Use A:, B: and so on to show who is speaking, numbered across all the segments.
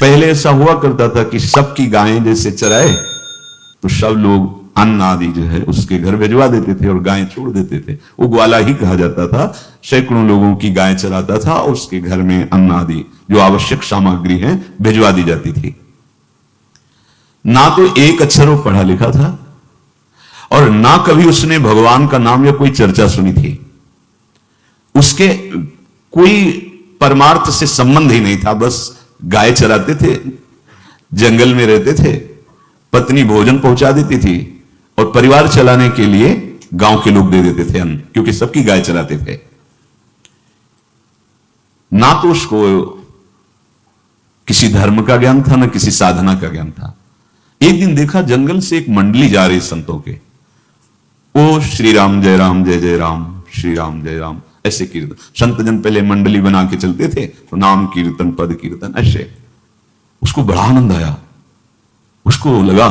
A: पहले ऐसा हुआ करता था कि सबकी गायें जैसे चराए तो सब लोग अन्न आदि जो है उसके घर भिजवा देते थे और गायें छोड़ देते थे। वो ग्वाला ही कहा जाता था। सैकड़ों लोगों की गायें चराता था और उसके घर में अन्न आदि जो आवश्यक सामग्री है भिजवा दी जाती थी। ना तो एक अक्षर वो पढ़ा लिखा था और ना कभी उसने भगवान का नाम या कोई चर्चा सुनी थी। उसके कोई परमार्थ से संबंध ही नहीं था। बस गाय चराते थे, जंगल में रहते थे, पत्नी भोजन पहुंचा देती थी और परिवार चलाने के लिए गांव के लोग दे देते थे अन्न, क्योंकि सबकी गाय चराते थे। ना तो उसको किसी धर्म का ज्ञान था ना किसी साधना का ज्ञान था। एक दिन देखा जंगल से एक मंडली जा रही संतों के, ओ श्री राम जय राम जय जय राम, श्री राम जय राम, ऐसे कीर्तन। संत जन पहले मंडली बना के चलते थे तो नाम कीर्तन पद कीर्तन ऐसे। उसको बड़ा आनंद आया। उसको लगा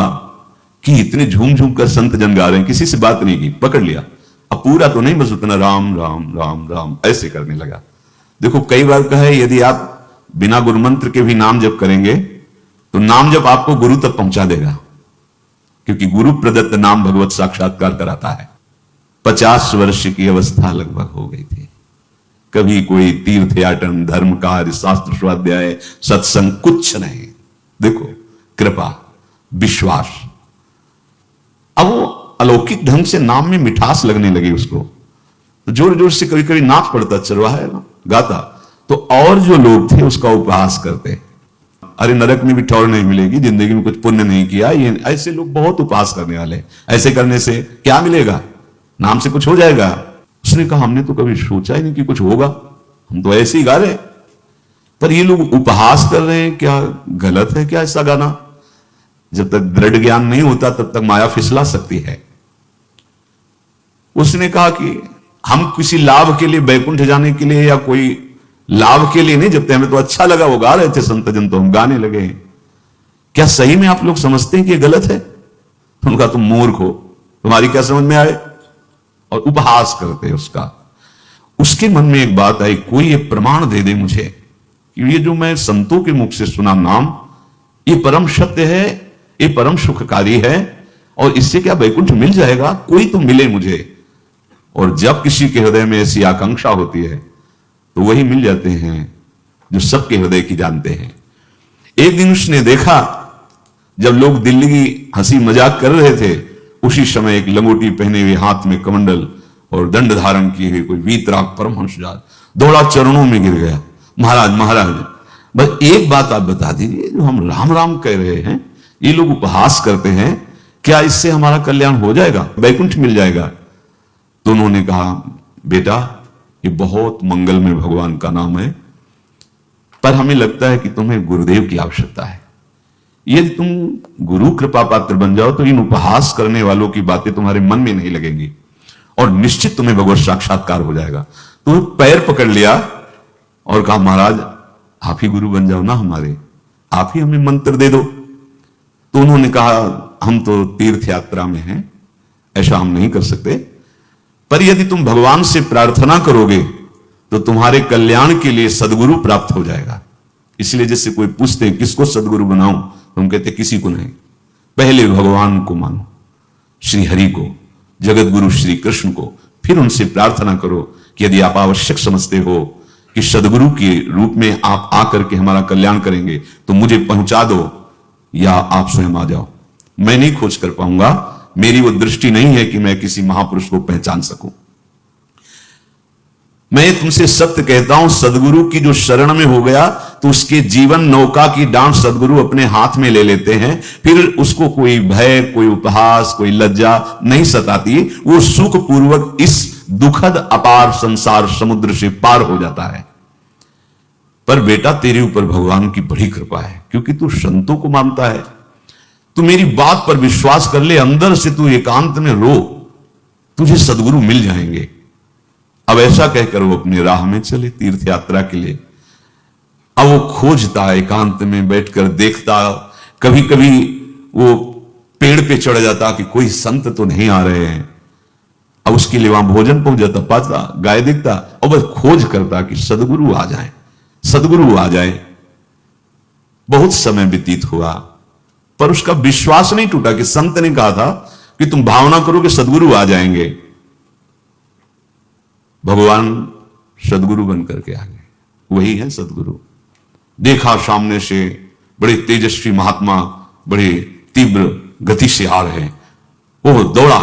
A: कि इतने झूम झूम कर संत जन गा रहे हैं, किसी से बात नहीं की, पकड़ लिया। अब पूरा तो नहीं, बस उतना राम राम राम राम ऐसे करने लगा। देखो कई बार कहा है यदि आप बिना गुरु मंत्र के भी नाम जप करेंगे तो नाम जप आपको गुरु तक पहुंचा देगा, क्योंकि गुरु प्रदत्त नाम भगवत साक्षात्कार कराता है। 50 वर्ष की अवस्था लगभग हो गई थी। कभी कोई तीर्थ याटन, धर्म कार्य, शास्त्र स्वाध्याय, सत्संग कुछ नहीं। देखो कृपा, विश्वास। अब वो अलौकिक ढंग से नाम में मिठास लगने लगी उसको, तो जोर जोर से कभी कभी नाच पड़ता, चरवाहा ना गाता, तो और जो लोग थे उसका उपहास करते। अरे नरक में भी ठौर नहीं मिलेगी, जिंदगी में कुछ पुण्य नहीं किया, ये ऐसे लोग बहुत उपहास करने वाले। ऐसे करने से क्या मिलेगा, नाम से कुछ हो जाएगा। उसने कहा हमने तो कभी सोचा ही नहीं कि कुछ होगा, हम तो ऐसे ही गा रहे, पर ये लोग उपहास कर रहे हैं, क्या गलत है क्या ऐसा गाना? जब तक दृढ़ ज्ञान नहीं होता तब तक माया फिसला सकती है। उसने कहा कि हम किसी लाभ के लिए, बैकुंठ जाने के लिए या कोई लाभ के लिए नहीं जपते, हमें तो अच्छा लगा, वो गा रहे थे संत जन तो हम गाने लगे। क्या सही में आप लोग समझते हैं कि ये गलत है? उनका तुम मूर्ख हो, तुम्हारी क्या समझ में आए? और उपहास करते उसका। उसके मन में एक बात आई, कोई ये प्रमाण दे दे मुझे कि ये जो मैं संतों के मुख से सुना नाम, ये परम सत्य है, ये परम सुखकारी है, और इससे क्या वैकुंठ मिल जाएगा? कोई तो मिले मुझे। और जब किसी के हृदय में ऐसी आकांक्षा होती है तो वही मिल जाते हैं जो सबके हृदय की जानते हैं। एक दिन उसने देखा जब लोग दिल्ली की हंसी मजाक कर रहे थे, उसी समय एक लंगोटी पहने हुए, हाथ में कमंडल और दंड धारण किए हुए कोई वीतराग परमहंस दौड़ा, चरणों में गिर गया। महाराज महाराज, बस एक बात आप बता दीजिए, जो हम राम राम कह रहे हैं, ये लोग उपहास करते हैं, क्या इससे हमारा कल्याण हो जाएगा, वैकुंठ मिल जाएगा? तो उन्होंने कहा बेटा ये बहुत मंगलमय भगवान का नाम है, पर हमें लगता है कि तुम्हें गुरुदेव की आवश्यकता है। यदि तुम गुरु कृपा पात्र बन जाओ तो इन उपहास करने वालों की बातें तुम्हारे मन में नहीं लगेंगी और निश्चित तुम्हें भगवत साक्षात्कार हो जाएगा। तो पैर पकड़ लिया और कहा महाराज आप ही गुरु बन जाओ ना हमारे, आप ही हमें मंत्र दे दो। तो उन्होंने कहा हम तो तीर्थ यात्रा में हैं, ऐसा हम नहीं कर सकते, पर यदि तुम भगवान से प्रार्थना करोगे तो तुम्हारे कल्याण के लिए सदगुरु प्राप्त हो जाएगा। इसलिए जैसे कोई पूछते हैं किसको सदगुरु बनाऊं, तो हम कहते किसी को नहीं, पहले भगवान को मानो, श्री हरि को, जगत गुरु श्री कृष्ण को, फिर उनसे प्रार्थना करो कि यदि आप आवश्यक समझते हो कि सदगुरु के रूप में आप आकर के हमारा कल्याण करेंगे तो मुझे पहुंचा दो, या आप स्वयं आ जाओ। मैं नहीं खोज कर पाऊंगा, मेरी वो दृष्टि नहीं है कि मैं किसी महापुरुष को पहचान सकूं। मैं तुमसे सत्य कहता हूं, सदगुरु की जो शरण में हो गया तो उसके जीवन नौका की डांट सदगुरु अपने हाथ में ले लेते हैं। फिर उसको कोई भय, कोई उपहास, कोई लज्जा नहीं सताती, वो सुखपूर्वक इस दुखद अपार संसार समुद्र से पार हो जाता है। पर बेटा तेरे ऊपर भगवान की बड़ी कृपा है, क्योंकि तू संतों को मानता है, तू मेरी बात पर विश्वास कर ले, अंदर से तू एकांत में रो, तुझे सदगुरु मिल जाएंगे। अब ऐसा कहकर वो अपनी राह में चले तीर्थ यात्रा के लिए। अब वो खोजता, एकांत में बैठकर देखता, कभी कभी वो पेड़ पे चढ़ जाता कि कोई संत तो नहीं आ रहे हैं। अब उसके लिए वहां भोजन पहुंच जाता, पाता, गाय दिखता, और बस खोज करता कि सदगुरु आ जाए, सदगुरु आ जाए। बहुत समय व्यतीत हुआ, पर उसका विश्वास नहीं टूटा कि संत ने कहा था कि तुम भावना करो कि सदगुरु आ जाएंगे। भगवान सदगुरु बनकर के आ गए, वही है सदगुरु। देखा सामने से बड़े तेजस्वी महात्मा बड़े तीव्र गति से आ रहे हैं, वो दौड़ा,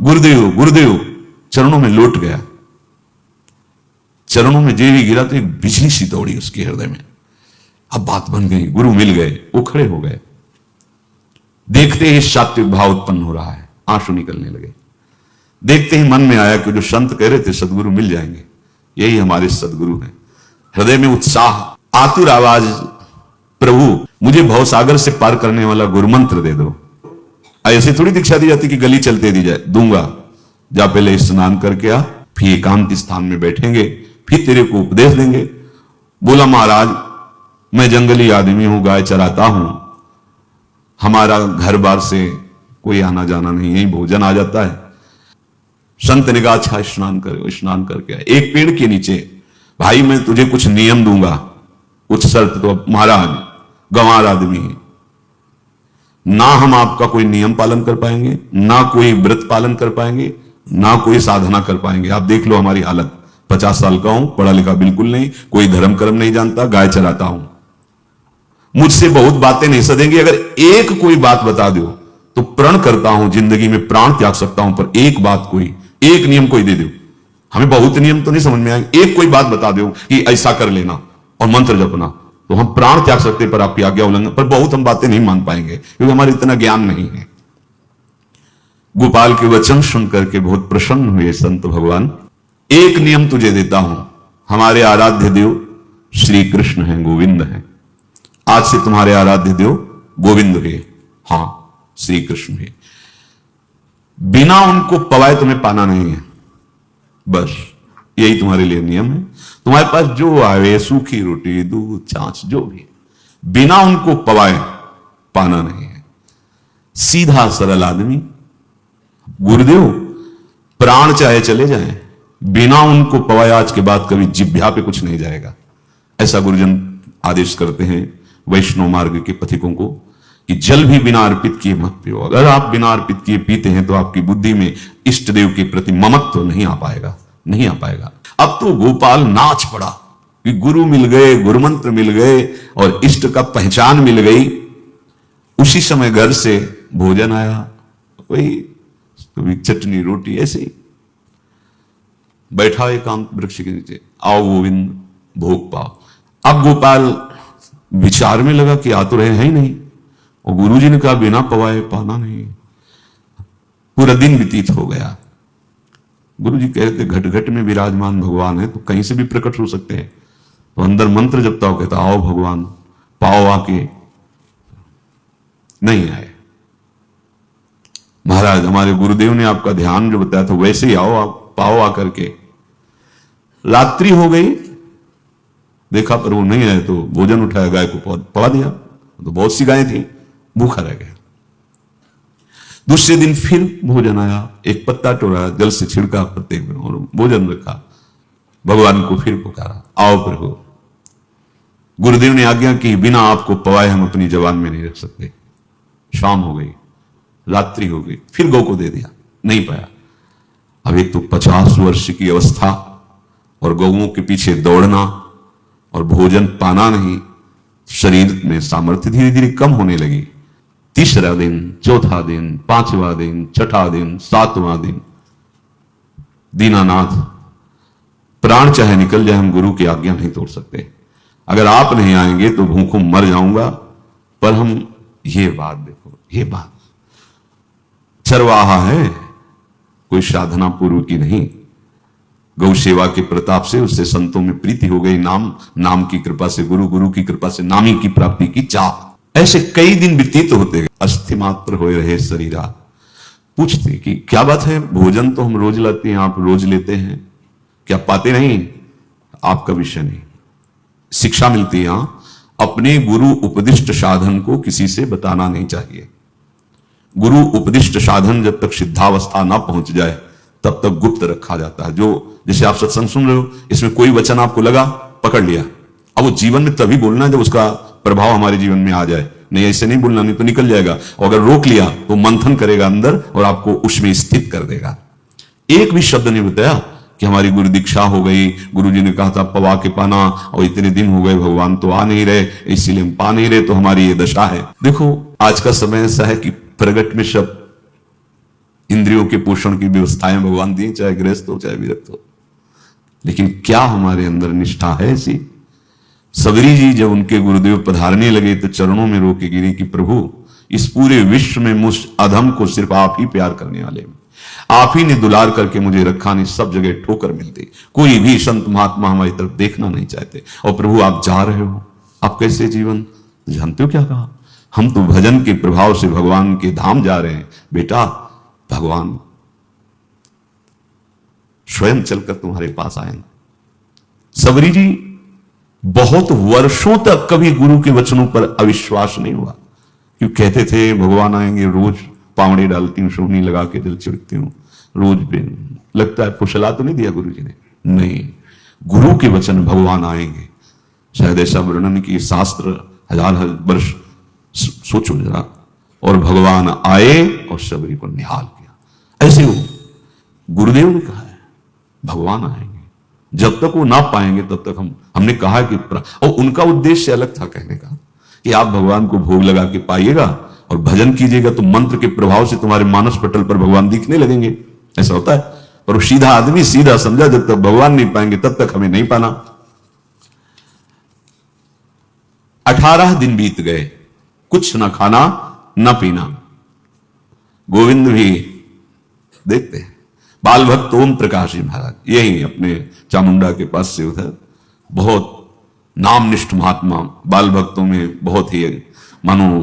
A: गुरुदेव गुरुदेव, चरणों में लौट गया। चरणों में जेवी गिरा तो एक बिजली सी दौड़ी उसके हृदय में। अब बात बन गई, गुरु मिल गए, वो खड़े हो गए। देखते ही सात्विक भाव उत्पन्न हो रहा है, आंसू निकलने लगे। देखते ही मन में आया कि जो संत कह रहे थे सदगुरु मिल जाएंगे, यही हमारे सदगुरु हैं। हृदय में उत्साह, आतुर आवाज, प्रभु मुझे भवसागर से पार करने वाला गुरुमंत्र दे दो। ऐसे थोड़ी दीक्षा दी जाती कि गली चलते दी जाए, दूंगा। जा पहले स्नान करके आ, फिर एकांत स्थान में बैठेंगे, फिर तेरे को उपदेश देंगे। बोला महाराज मैं जंगली आदमी हूं, गाय चराता हूं, हमारा घर बार से कोई आना जाना नहीं, यही भोजन आ जाता है। संत ने कहा अच्छा स्नान करो। स्नान करके आए, एक पेड़ के नीचे, भाई मैं तुझे कुछ नियम दूंगा, कुछ शर्त। तो महाराज गंवार आदमी है, ना हम आपका कोई नियम पालन कर पाएंगे, ना कोई व्रत पालन कर पाएंगे, ना कोई साधना कर पाएंगे। आप देख लो हमारी हालत, 50 साल का हूं, पढ़ा लिखा बिल्कुल नहीं, कोई धर्म कर्म नहीं जानता, गाय चराता हूं। मुझसे बहुत बातें नहीं सदेंगी, अगर एक कोई बात बता दो तो प्रण करता हूं, जिंदगी में प्राण त्याग सकता हूं, पर एक बात कोई, एक नियम कोई दे दो। हमें बहुत नियम तो नहीं समझ में आएंगे, एक कोई बात बता दो कि ऐसा कर लेना और मंत्र जपना, तो हम प्राण त्याग सकते, पर आपकी आज्ञा उल्लंघन, पर बहुत हम बातें नहीं मान पाएंगे क्योंकि हमारे इतना ज्ञान नहीं है। गोपाल के वचन सुनकर के बहुत प्रसन्न हुए संत भगवान। एक नियम तुझे देता हूं, हमारे आराध्य देव श्री कृष्ण हैं, गोविंद हैं, आज से तुम्हारे आराध्य देव गोविंद है, हां श्री कृष्ण है। बिना उनको पवाए तुम्हें पाना नहीं है, बस यही तुम्हारे लिए नियम है। तुम्हारे पास जो आवे, सूखी रोटी, दूध, छाछ, जो भी, बिना उनको पवाए पाना नहीं है। सीधा सरल आदमी। गुरुदेव प्राण चाहे चले जाएं, बिना उनको पवाए आज के बाद कभी जिह्वा पे कुछ नहीं जाएगा। ऐसा गुरुजन आदेश करते हैं वैष्णव मार्ग के पथिकों को कि जल भी बिना अर्पित किए मत पियो। अगर आप बिना अर्पित किए पीते हैं तो आपकी बुद्धि में इष्ट देव के प्रति ममत्व नहीं आ पाएगा, नहीं आ पाएगा। अब तो गोपाल नाच पड़ा कि गुरु मिल गए, गुरुमंत्र मिल गए और इष्ट का पहचान मिल गई। उसी समय घर से भोजन आया, वही कभी चटनी रोटी, ऐसे ही बैठा एकांत वृक्ष के नीचे, आओ गोविंद भोग पाओ। अब गोपाल विचार में लगा कि आ तो रहे हैं ही नहीं, और गुरुजी ने कहा बिना पवाए पाना नहीं। पूरा दिन व्यतीत हो गया। गुरुजी कह रहे थे घट घट में विराजमान भगवान है, तो कहीं से भी प्रकट हो सकते हैं। तो अंदर मंत्र जपता हो, कहता आओ भगवान पाओ आके, नहीं आए। महाराज हमारे गुरुदेव ने आपका ध्यान जो बताया था वैसे ही आओ, आप पाओ आकर के। रात्रि हो गई, देखा पर वो नहीं आए, तो भोजन उठाया, गाय को पवा दिया, तो बहुत सी गायें थी, भूखा रह गया। दूसरे दिन फिर भोजन आया, एक पत्ता तोड़ा, जल से छिड़का प्रत्येक में और भोजन रखा। भगवान को फिर पुकारा, आओ प्रभु। गुरुदेव ने आज्ञा की बिना आपको पवाए हम अपनी जबान में नहीं रख सकते। शाम हो गई, रात्रि हो गई, फिर गौ को दे दिया, नहीं पाया। अब एक तो 50 वर्ष की अवस्था और गौओं के पीछे दौड़ना और भोजन पाना नहीं, शरीर में सामर्थ्य धीरे धीरे कम होने लगी। तीसरा दिन, चौथा दिन, पांचवा दिन, छठा दिन, सातवां दिन, दीनानाथ प्राण चाहे निकल जाए हम गुरु की आज्ञा नहीं तोड़ सकते। अगर आप नहीं आएंगे तो भूखों मर जाऊंगा। पर हम ये बात देखो, ये बात चरवाहा है, कोई साधना पूर्व की नहीं। गौ सेवा के प्रताप से उससे संतों में प्रीति हो गई, नाम की कृपा से, गुरु की कृपा से नामी की प्राप्ति की चाह। ऐसे कई दिन व्यतीत होते गए, अस्थि मात्र हो रहे शरीरा। पूछते कि क्या बात है, भोजन तो हम रोज लाते हैं, आप रोज लेते हैं, क्या पाते नहीं? आपका विषय नहीं। शिक्षा मिलती है, अपने गुरु उपदिष्ट साधन को किसी से बताना नहीं चाहिए। गुरु उपदिष्ट साधन जब तक सिद्धावस्था ना पहुंच जाए तब तक गुप्त रखा जाता है। जो जैसे आप सत्संग सुन रहे हो, इसमें कोई वचन आपको लगा, पकड़ लिया, अब वो जीवन में तभी बोलना है जब उसका प्रभाव हमारे जीवन में आ जाए। नहीं, ऐसे नहीं बोलना, नहीं तो निकल जाएगा। और अगर रोक लिया तो मंथन करेगा अंदर और आपको उसमें स्थित कर देगा। एक भी शब्द नहीं बताया कि हमारी गुरु दीक्षा हो गई, गुरुजी ने कहा था पवा के पाना, और इतने दिन हो गए भगवान तो आ नहीं रहे, इसीलिए हम पा नहीं रहे, तो हमारी ये दशा है। देखो, आज का समय ऐसा है कि प्रगट में सब इंद्रियों के पोषण की व्यवस्थाएं भगवान दी, चाहे गृहस्थ हो चाहे विरक्त हो, लेकिन क्या हमारे अंदर निष्ठा है ऐसी? सबरी जी जब उनके गुरुदेव पधारने लगे तो चरणों में रो के गिरी कि प्रभु, इस पूरे विश्व में मुझ अधम को सिर्फ आप ही प्यार करने वाले, आप ही ने दुलार करके मुझे रखा, नहीं सब जगह ठोकर मिलती, कोई भी संत महात्मा हमारी तरफ देखना नहीं चाहते। और प्रभु आप जा रहे हो, आप कैसे जीवन जानते हो? क्या कहा, हम तो भजन के प्रभाव से भगवान के धाम जा रहे हैं। बेटा, भगवान स्वयं चलकर तुम्हारे पास आएंगे। सबरी जी बहुत वर्षों तक कभी गुरु के वचनों पर अविश्वास नहीं हुआ, क्यों कहते थे भगवान आएंगे, रोज पावड़े डालती हूं, शोभनी लगा के जल छिड़कती हूं, रोज लगता है फुसला तो नहीं दिया गुरु जी ने? नहीं, गुरु के वचन भगवान आएंगे। शायद ऐसा वर्णन की शास्त्र हजार वर्ष सोचो जरा, और भगवान आए और सबरी को निहाल किया। ऐसे वो गुरुदेव ने कहा है भगवान आएंगे, जब तक वो ना पाएंगे तब तक हमने कहा कि, और उनका उद्देश्य अलग था कहने का कि आप भगवान को भोग लगा के पाइएगा और भजन कीजिएगा तो मंत्र के प्रभाव से तुम्हारे मानस पटल पर भगवान दिखने लगेंगे। ऐसा होता है, पर वो सीधा आदमी सीधा समझा, जब तक भगवान नहीं पाएंगे तब तक हमें नहीं पाना। 18 दिन बीत गए, कुछ ना खाना ना पीना। गोविंद भी देखते हैं, बाल भक्त ओम प्रकाश जी महाराज, यही अपने चामुंडा के पास से उधर, बहुत नामनिष्ठ महात्मा, बाल भक्तों में बहुत ही मानो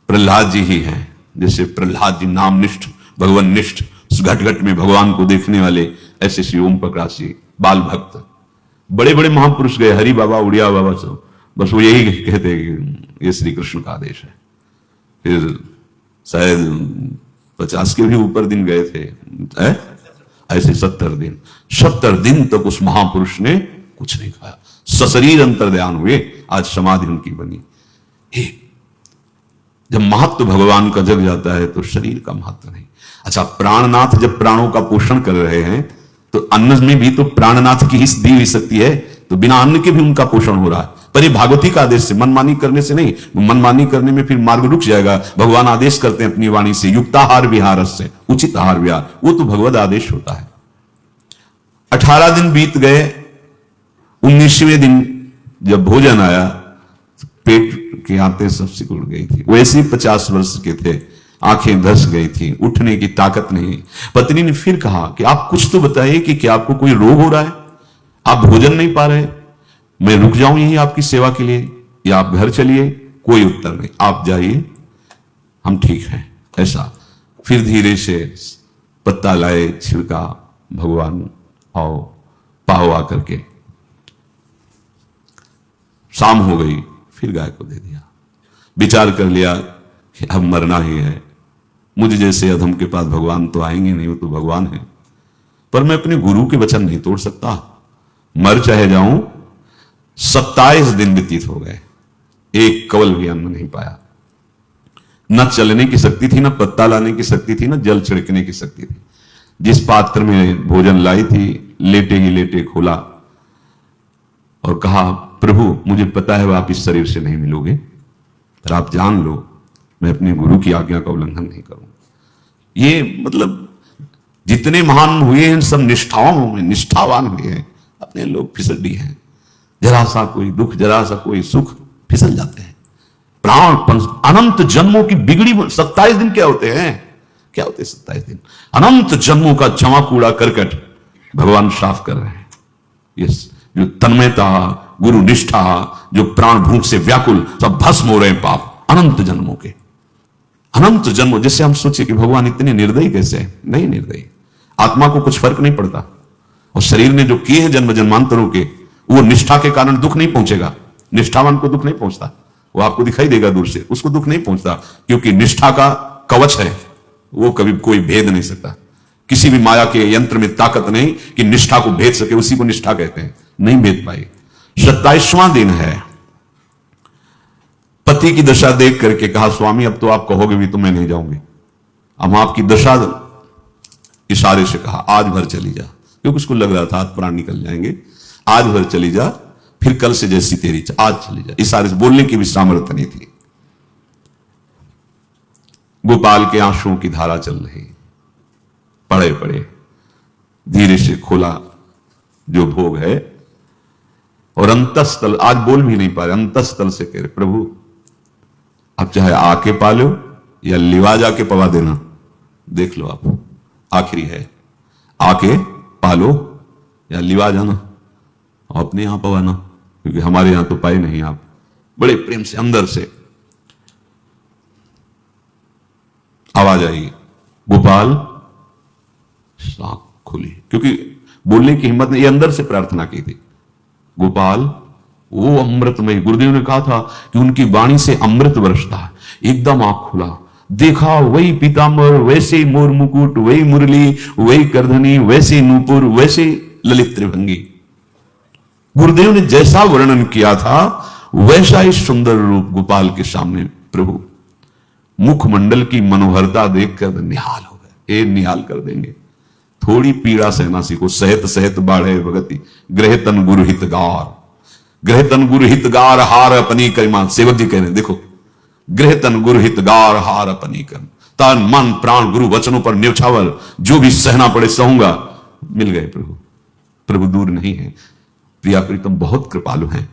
A: प्रहलाद जी ही हैं। जैसे प्रहलाद जी नामनिष्ठ, भगवान-निष्ठ, घट घट में भगवान को देखने वाले, ऐसे श्री ओम प्रकाश जी बाल भक्त। बड़े बड़े महापुरुष गए, हरि बाबा, उड़िया बाबा, सब बस वो यही कहते कि ये श्री कृष्ण का आदेश है। फिर शायद 50 के भी ऊपर दिन गए थे, ऐसे 70 दिन, 70 दिन तक उस महापुरुष ने कुछ नहीं खाया, सशरीर अंतर्ध्यान हुए। आज समाधि उनकी बनी। जब महत्व भगवान का जग जाता है तो शरीर का महत्व नहीं। अच्छा, प्राणनाथ जब प्राणों का पोषण कर रहे हैं तो अन्न में भी तो प्राणनाथ की हिस्स दी हुई सकती है, तो बिना अन्न के भी उनका पोषण हो रहा है। पर ये भागवती का आदेश से, मनमानी करने से नहीं। मनमानी करने में फिर मार्ग रुक जाएगा। भगवान आदेश करते हैं अपनी वाणी से, युक्ताहार विहार से, उचित आहार विहार, वो तो भगवद आदेश होता है। 18 दिन बीत गए, 19वें दिन जब भोजन आया, पेट की आंतें सब सिकुड़ गई थी। वैसे 50 वर्ष के थे, आंखें धस गई थी, उठने की ताकत नहीं। पत्नी ने फिर कहा कि आप कुछ तो बताइए कि क्या आपको कोई रोग हो रहा है? आप भोजन नहीं पा रहे, मैं रुक जाऊं यहीं आपकी सेवा के लिए, या आप घर चलिए? कोई उत्तर नहीं, आप जाइए, हम ठीक हैं। ऐसा फिर धीरे से पत्ता लाए, छिड़का, भगवान आओ, पाओ आकर के। शाम हो गई, फिर गाय को दे दिया। विचार कर लिया कि अब मरना ही है, मुझ जैसे अधम के पास भगवान तो आएंगे नहीं, वो तो भगवान है, पर मैं अपने गुरु के वचन नहीं तोड़ सकता, मर चाहे जाऊं। 27 दिन व्यतीत हो गए, एक कवल भी अन्न नहीं पाया। न चलने की शक्ति थी, न पत्ता लाने की शक्ति थी, न जल छिड़कने की शक्ति थी। जिस पात्र में भोजन लाई थी, लेटे ही लेटे खोला और कहा, प्रभु मुझे पता है आप इस शरीर से नहीं मिलोगे, पर आप जान लो मैं अपने गुरु की आज्ञा का उल्लंघन नहीं करूं। ये मतलब जितने महान हुए हैं सब निष्ठाओं में निष्ठावान हुए हैं, अपने लोग फिसड्डी हैं। जरा सा कोई दुख, जरा सा कोई सुख, फिसल जाते हैं। प्राण अनंत जन्मों की बिगड़ी 27 दिन क्या होते हैं? क्या होते हैं 27 दिन? अनंत जन्मों का जमा कूड़ा करकट भगवान साफ कर रहे हैं। यस, जो तन्मयता, गुरु निष्ठा, जो प्राण भूख से व्याकुल, सब भस्म हो रहे हैं पाप अनंत जन्मों के। अनंत जन्मों, जिससे हम सोचे कि भगवान इतने निर्दयी कैसे है? नहीं निर्दयी, आत्मा को कुछ फर्क नहीं पड़ता। और शरीर ने जो किए हैं जन्म जन्मांतरों के, वो निष्ठा के कारण दुख नहीं पहुंचेगा। निष्ठावान को दुख नहीं पहुंचता, वो आपको दिखाई देगा दूर से, उसको दुख नहीं पहुंचता, क्योंकि निष्ठा का कवच है, वो कभी कोई भेद नहीं सकता। किसी भी माया के यंत्र में ताकत नहीं कि निष्ठा को भेद सके, उसी को निष्ठा कहते हैं, नहीं भेद पाई। 27वां दिन है, पति की दशा देख करके कहा, स्वामी अब तो आप कहोगे भी तो मैं नहीं जाऊंगी। अब आपकी दशा, इशारे से कहा आज भर चली जा, क्योंकि उसको लग रहा था आज प्राण निकल जाएंगे। आज भर चली जा, फिर कल से जैसी तेरी आज चली जा। इशारे से बोलने की भी सामर्थ्य नहीं थी। गोपाल के आंसुओं की धारा चल रही, पड़े पड़े धीरे से खोला जो भोग है, और अंतस्थल, आज बोल भी नहीं पा रहे, अंतस्थल से कह रहे प्रभु अब चाहे आके पालो या लिवा जाके पवा देना, देख लो आप, आखिरी है, आके पालो या लिवा जाना और अपने यहां पवाना, क्योंकि हमारे यहां तो पाए नहीं आप। बड़े प्रेम से अंदर से आवाज आई, गोपाल आंख खुली, क्योंकि बोलने की हिम्मत नहीं, ये अंदर से प्रार्थना की थी। गोपाल वो अमृतमय, गुरुदेव ने कहा था कि उनकी वाणी से अमृत बरसता है। एकदम आंख खुला, देखा वही पीतांबर, वैसे मोर मुकुट, वही मुरली, वही करधनी, वैसे नूपुर, वैसे ललित त्रिभंगी। गुरुदेव ने जैसा वर्णन किया था वैसा ही सुंदर रूप गोपाल के सामने प्रभु मुखमंडल की मनोहरता देखकर निहाल हो गए। ए निहाल कर देंगे, थोड़ी पीड़ा सहना सीखो। सहत सहत बाढ़े भगति, ग्रह तन गुरु हितगार, ग्रह तन गुरु हितगार हार अपनी करिमा। सेवक जी कह रहे हैं देखो, ग्रह तन गुरु हितगार हार अपनी कर, तन मन प्राण गुरु वचनों पर न्यौछावर, जो भी सहना पड़े सहूंगा। मिल गए प्रभु, प्रभु दूर नहीं है। प्रिया प्रीतम बहुत कृपालु हैं।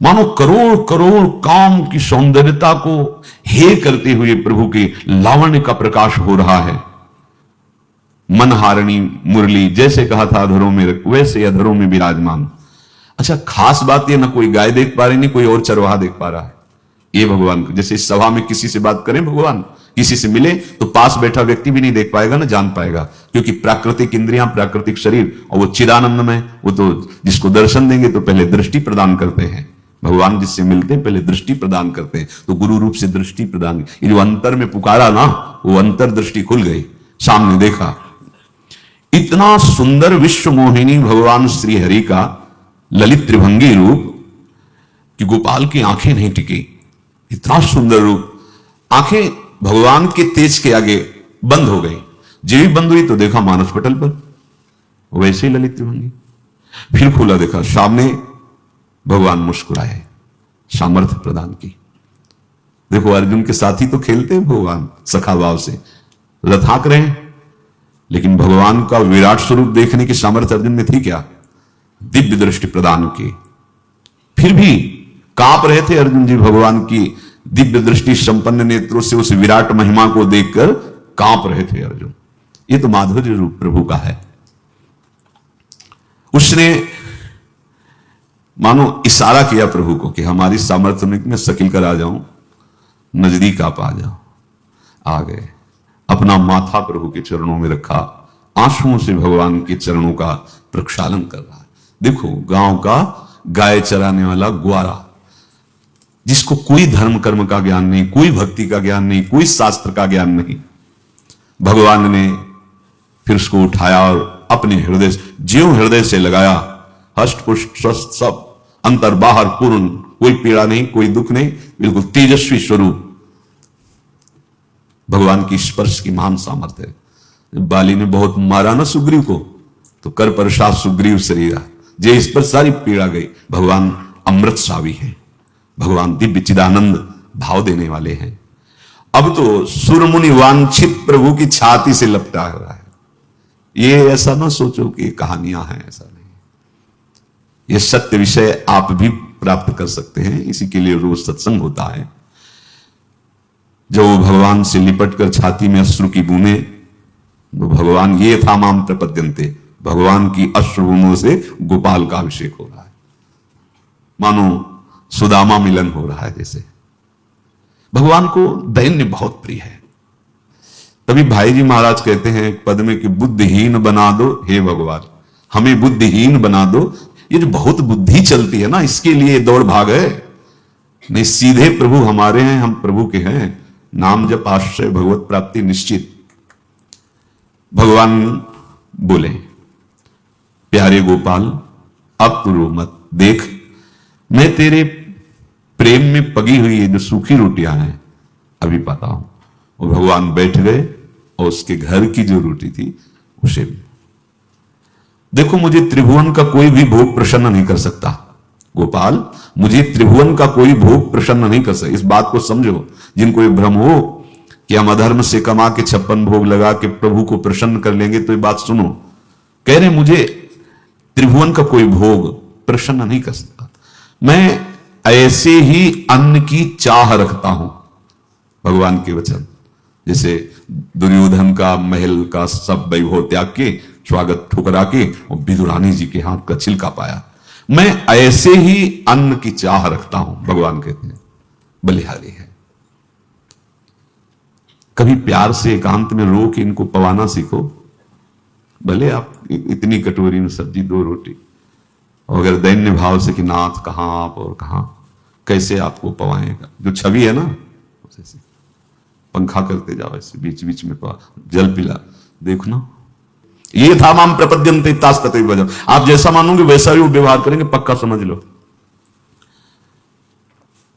A: मानो करोड़ करोड़ काम की सौंदर्यता को हे करते हुए प्रभु के लावण्य का प्रकाश हो रहा है। मनहारिणी मुरली, जैसे कहा था अधरों में वैसे अधरों में विराजमान। अच्छा, खास बात यह ना कोई गाय देख पा रही, नहीं कोई और चरवाहा देख पा रहा है। ये भगवान, जैसे इस सभा में किसी से बात करें, भगवान किसी से मिले तो पास बैठा व्यक्ति भी नहीं देख पाएगा ना जान पाएगा, क्योंकि प्राकृतिक इंद्रियां, प्राकृतिक शरीर, और वो चिदानंद में, वो तो जिसको दर्शन देंगे तो पहले दृष्टि प्रदान करते हैं। भगवान जिससे मिलते हैं पहले दृष्टि प्रदान करते हैं, तो गुरु रूप से दृष्टि प्रदान। ये जो अंतर में पुकारा ना, वो अंतर दृष्टि खुल गई, सामने देखा। इतना सुंदर विश्व मोहिनी भगवान श्री हरि का ललित त्रिभंगी रूप कि गोपाल की आंखें नहीं टिकी। इतना सुंदर रूप, आंखें भगवान के तेज के आगे बंद हो गई। जब भी बंद हुई तो देखा मानस पटल पर वैसे ही ललित त्रिभंगी। फिर खुला, देखा सामने भगवान मुस्कुराए, सामर्थ्य प्रदान की। देखो अर्जुन के साथी तो खेलते हैं भगवान सखा भाव से, रथाक रहे हैं, लेकिन भगवान का विराट स्वरूप देखने की सामर्थ्य अर्जुन में थी क्या? दिव्य दृष्टि प्रदान की। फिर भी कांप रहे थे अर्जुन जी भगवान की दिव्य दृष्टि संपन्न नेत्रों से उस विराट महिमा को देखकर कांप रहे थे अर्जुन। ये तो माधुर्य रूप प्रभु का है। उसने मानो इशारा किया प्रभु को कि हमारी सामर्थ्य में मैं सकिल कर आ जाऊं, नजदीक आप आ जाओ। आ गए, अपना माथा प्रभु के चरणों में रखा, आंसुओं से भगवान के चरणों का प्रक्षालन कर रहा है। देखो गांव का गाय चराने वाला ग्वारा, जिसको कोई धर्म कर्म का ज्ञान नहीं, कोई भक्ति का ज्ञान नहीं, कोई शास्त्र का ज्ञान नहीं, भगवान ने फिर उसको उठाया और अपने हृदय, ज्यों हृदय से लगाया, हष्ट पुष्ट स्वस्थ सब, अंतर बाहर पूर्ण, कोई पीड़ा नहीं, कोई दुख नहीं, बिल्कुल तेजस्वी स्वरूप। भगवान की स्पर्श की महान सामर्थ्य है। बाली ने बहुत मारा ना सुग्रीव को, तो कर प्रसाद सुग्रीव शरीरा, जे इस पर सारी पीड़ा गई। भगवान अमृत सावी है, भगवान दिव्य चिदानंद भाव देने वाले हैं। अब तो सुरमुनि वांछित प्रभु की छाती से लपटा रहा है। ये ऐसा ना सोचो कि कहानियां हैं, ऐसा नहीं। ये सत्य विषय आप भी प्राप्त कर सकते हैं, इसी के लिए रोज सत्संग होता है। जब वो भगवान से लिपट कर छाती में अश्रु की बूंदे, वो भगवान ये था माम प्रपद्यन्ते, भगवान की अश्रु बूंदों से गोपाल का अभिषेक हो रहा है। मानो सुदामा मिलन हो रहा है जैसे। भगवान को दैन्य बहुत प्रिय है। तभी भाई जी महाराज कहते हैं पद में कि बुद्धिहीन बना दो हे भगवान, हमें बुद्धिहीन बना दो। ये जो बहुत बुद्धि चलती है ना, इसके लिए दौड़ भाग है। नहीं, सीधे प्रभु हमारे हैं, हम प्रभु के हैं। नाम जप आश्रय भगवत प्राप्ति निश्चित। भगवान बोले, प्यारे गोपाल अब तू रो मत, देख मैं तेरे प्रेम में पकी हुई ये जो सूखी रोटियां हैं अभी पाता हूं। और भगवान बैठ गए और उसके घर की जो रोटी थी उसे भी। देखो, मुझे त्रिभुवन का कोई भी भोग प्रसन्न नहीं कर सकता गोपाल, मुझे त्रिभुवन का कोई भोग प्रसन्न नहीं कर सकता। इस बात को समझो। जिनको ये भ्रम हो कि हम अधर्म से कमा के 56 भोग लगा के प्रभु को प्रसन्न कर लेंगे, तो ये बात सुनो। कह रहे मुझे त्रिभुवन का कोई भोग प्रसन्न नहीं कर सकता, मैं ऐसे ही अन्न की चाह रखता हूं। भगवान के वचन, जैसे दुर्योधन का महल का सब वैभव त्याग के स्वागत ठुकरा के और विदुरानी जी के हाथ का छिलका पाया, मैं ऐसे ही अन्न की चाह रखता हूं। भगवान कहते हैं बलिहारी है। कभी प्यार से एकांत में रो के इनको पवाना सीखो। भले आप इतनी कटोरी में सब्जी 2 रोटी, और अगर दैन्य भाव से कि नाथ कहां आप और कहां, कैसे आपको पवाएगा। जो छवि है ना, उसे पंखा करते जाओ ऐसे बीच बीच में जल पिला, देखो ना। ये था माम प्रपद्यन्ते तास्तते वजम। आप जैसा मानोगे वैसा ही वो व्यवहार करेंगे, पक्का समझ लो।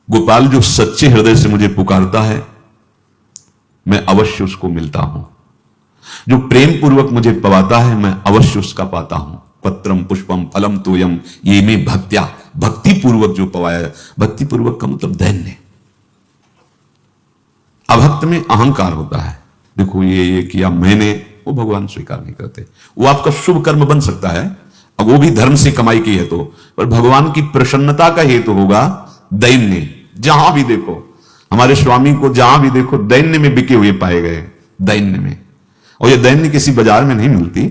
A: गोपाल जो सच्चे हृदय से मुझे पुकारता है, मैं अवश्य उसको मिलता हूं। जो प्रेम पूर्वक मुझे पवाता है, मैं अवश्य उसका पाता हूं। पत्रम पुष्पम फलम तोयम, ये में भक्त्या, भक्ति पूर्वक जो पवाया। भक्ति पूर्वक का मतलब दैन्य। अभक्त में अहंकार होता है, देखो ये किया मैंने, वो भगवान स्वीकार नहीं करते। वो आपका शुभ कर्म बन सकता है, अब वो भी धर्म से कमाई की है तो, पर भगवान की प्रसन्नता का हेतु होगा दैन्य। जहां भी देखो हमारे स्वामी को, जहां भी देखो दैन्य में बिके हुए पाए गए, दैन्य में। और ये दैन्य किसी बाजार में नहीं मिलती,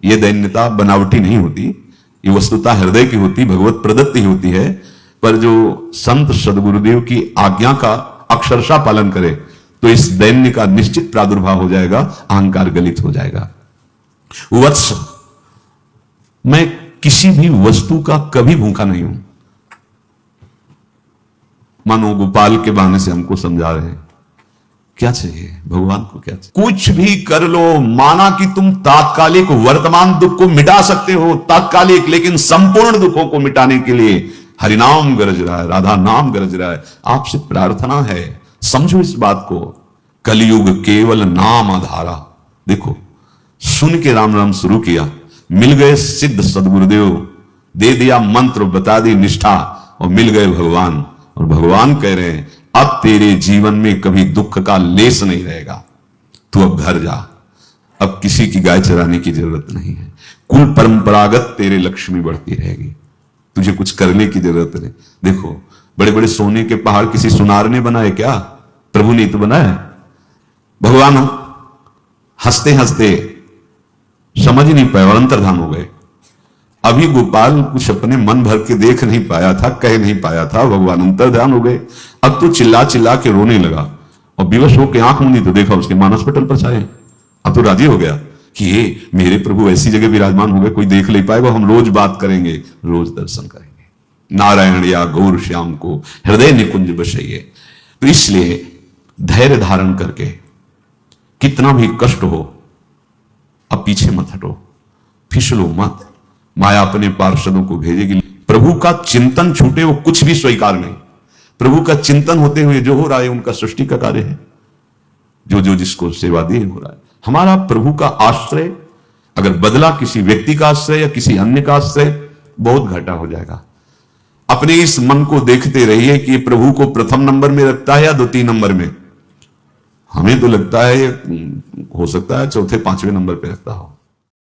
A: ये दैन्यता बनावटी नहीं होती, ये वस्तुता हृदय की होती, भगवत प्रदत्त ही होती है। पर जो संत सदगुरुदेव की आज्ञा का अक्षरशः पालन करे तो इस दैन्य का निश्चित प्रादुर्भाव हो जाएगा, अहंकार गलित हो जाएगा। वत्स, मैं किसी भी वस्तु का कभी भूखा नहीं हूं। मानो गोपाल के बहाने से हमको समझा रहे हैं क्या चाहिए भगवान को, क्या चाहिए। कुछ भी कर लो, माना कि तुम तात्कालिक वर्तमान दुख को मिटा सकते हो, तात्कालिक, लेकिन संपूर्ण दुखों को मिटाने के लिए हरिनाम गरज रहा है, राधा नाम गरज रहा है। आपसे प्रार्थना है, समझो इस बात को। कलयुग केवल नाम आधारा। देखो, सुन के राम राम शुरू किया, मिल गए सिद्ध सदगुरुदेव, दे दिया मंत्र, बता दी निष्ठा, और मिल गए भगवान। और भगवान कह रहे हैं अब तेरे जीवन में कभी दुख का लेस नहीं रहेगा, तू अब घर जा, अब किसी की गाय चराने की जरूरत नहीं है, कुल परंपरागत तेरे लक्ष्मी बढ़ती रहेगी, तुझे कुछ करने की जरूरत नहीं। देखो, बड़े बड़े सोने के पहाड़ किसी सुनार ने बनाए क्या? प्रभु ने तो बनाया। भगवान हंसते हंसते समझ नहीं पाए और अंतर्धान हो गए। अभी गोपाल कुछ अपने मन भर के देख नहीं पाया था, कह नहीं पाया था, भगवान अंतर्ध्यान हो गए। अब तो चिल्ला चिल्ला के रोने लगा और विवश होकर आंख मूंदी तो देखा उसके मानस पटल पर छाए। अब तो राजी हो गया कि ये मेरे प्रभु ऐसी जगह विराजमान हो गए, कोई देख नहीं पाएगा, हम रोज बात करेंगे, रोज दर्शन करेंगे। नारायण या गौर श्याम को हृदय निकुंज बसइए। तो इसलिए धैर्य धारण करके, कितना भी कष्ट हो, अब पीछे मत हटो, फिसलो मत। माया अपने पार्षदों को भेजेगी। प्रभु का चिंतन छूटे वो कुछ भी स्वीकार नहीं। प्रभु का चिंतन होते हुए जो हो रहा है उनका सृष्टि का कार्य है, जो जो जिसको सेवा दी हो रहा है। हमारा प्रभु का आश्रय अगर बदला किसी व्यक्ति का आश्रय या किसी अन्य का आश्रय, बहुत घाटा हो जाएगा। अपने इस मन को देखते रहिए कि प्रभु को प्रथम नंबर में रखता है या द्वितीय नंबर में। हमें तो लगता है हो सकता है चौथे पांचवें नंबर पे रखता हो।